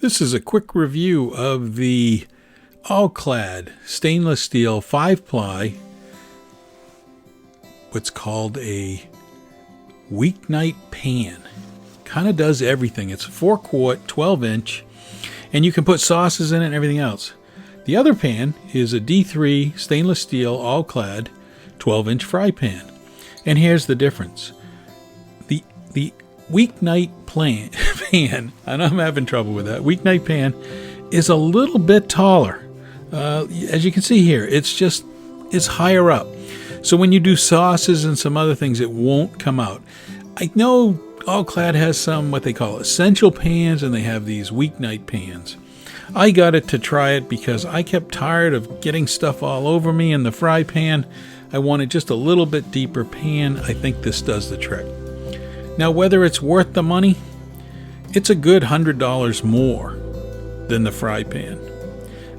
This is a quick review of the All-Clad stainless steel 5-ply, what's called a weeknight pan. Kind of does everything. It's a 4-quart, 12-inch, and you can put sauces in it and everything else. The other pan is a D3 stainless steel All-Clad 12-inch fry pan. And here's the difference. The weeknight pan, I know I'm having trouble with that. Weeknight pan is a little bit taller. As you can see here, it's higher up. So when you do sauces and some other things, it won't come out. I know All-Clad has some what they call essential pans, and they have these weeknight pans. I got it to try it because I kept tired of getting stuff all over me in the fry pan. I wanted just a little bit deeper pan. I think this does the trick. Now, whether it's worth the money, it's a good $100 more than the fry pan.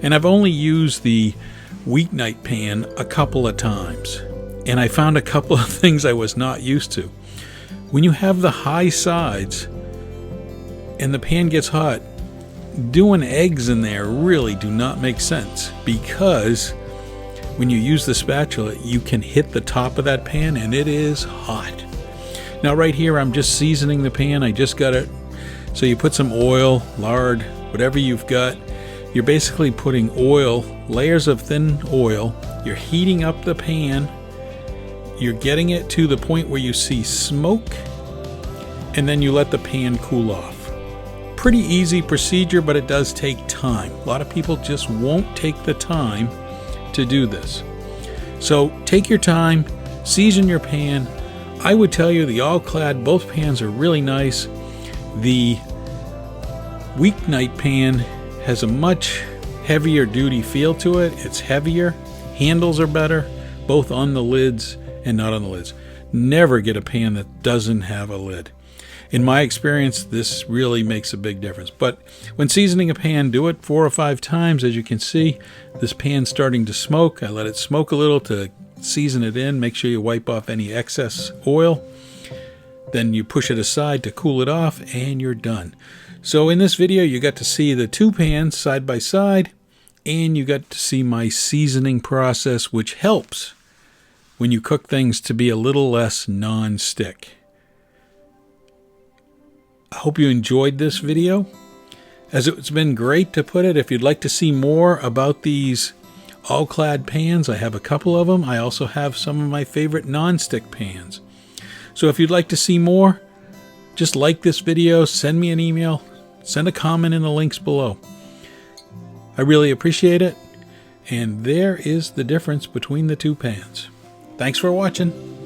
And I've only used the weeknight pan a couple of times, and I found a couple of things I was not used to. When you have the high sides and the pan gets hot, doing eggs in there really do not make sense, because when you use the spatula, you can hit the top of that pan and it is hot. Now right here, I'm just seasoning the pan. I just got it. So you put some oil, lard, whatever you've got. You're basically putting oil, layers of thin oil. You're heating up the pan. You're getting it to the point where you see smoke, and then you let the pan cool off. Pretty easy procedure, but it does take time. A lot of people just won't take the time to do this. So take your time, season your pan. I would tell you the All-Clad, both pans are really nice. The weeknight pan has a much heavier duty feel to it. It's heavier, handles are better, both on the lids and not on the lids. Never get a pan that doesn't have a lid. In my experience, this really makes a big difference. But when seasoning a pan, do it 4 or 5 times. As you can see, this pan's starting to smoke. I let it smoke a little to season it in. Make sure you wipe off any excess oil. Then you push it aside to cool it off, and you're done. So in this video, you got to see the 2 pans side by side, and you got to see my seasoning process, which helps when you cook things to be a little less non-stick. I hope you enjoyed this video, as it's been great to put it. If you'd like to see more about these All-Clad pans, I have a couple of them. I also have some of my favorite non-stick pans. So if you'd like to see more, just like this video, send me an email, send a comment in the links below. I really appreciate it. And there is the difference between the 2 pans. Thanks for watching.